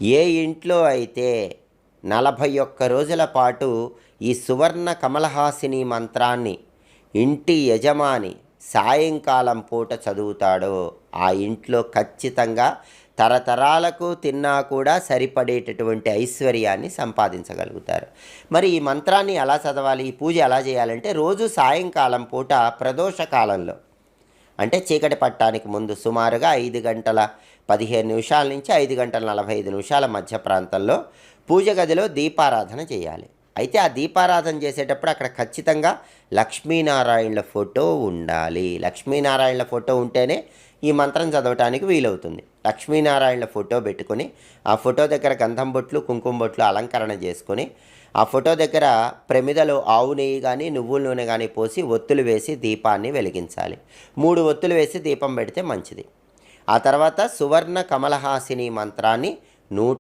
ఏ ఇంట్లో అయితే 41 రోజుల పాటు ఈ సువర్ణ కమలహాసిని మంత్రాన్ని ఇంటి యజమాని సాయంకాలం పూట చదువుతాడో ఆ ఇంట్లో ఖచ్చితంగా తరతరాలకు తిన్నా కూడా సరిపడేటటువంటి ఐశ్వర్యాన్ని సంపాదించగలుగుతారు. మరి ఈ మంత్రాన్ని ఎలా చదవాలి? ఈ పూజ ఎలా చేయాలంటే రోజు సాయంకాలం పూట ప్రదోష కాలంలో, అంటే చీకటి పట్టడానికి ముందు సుమారుగా 5:15 నుంచి 5:45 మధ్య ప్రాంతంలో పూజ గదిలో దీపారాధన చేయాలి. అయితే ఆ దీపారాధన చేసేటప్పుడు అక్కడ ఖచ్చితంగా లక్ష్మీనారాయణుల ఫోటో ఉండాలి. లక్ష్మీనారాయణుల ఫోటో ఉంటేనే ఈ మంత్రం చదవటానికి వీలవుతుంది. లక్ష్మీనారాయణుల ఫోటో పెట్టుకొని ఆ ఫోటో దగ్గర గంధం బొట్లు, కుంకుమ బొట్లు అలంకరణ చేసుకొని ఆ ఫోటో దగ్గర ప్రమిదలో ఆవు నెయ్యి కానీ నువ్వుల నూనె కానీ పోసి ఒత్తులు వేసి దీపాన్ని వెలిగించాలి. 3 ఒత్తులు వేసి దీపం పెడితే మంచిది. ఆ తర్వాత సువర్ణ కమలహాసిని మంత్రాన్ని 100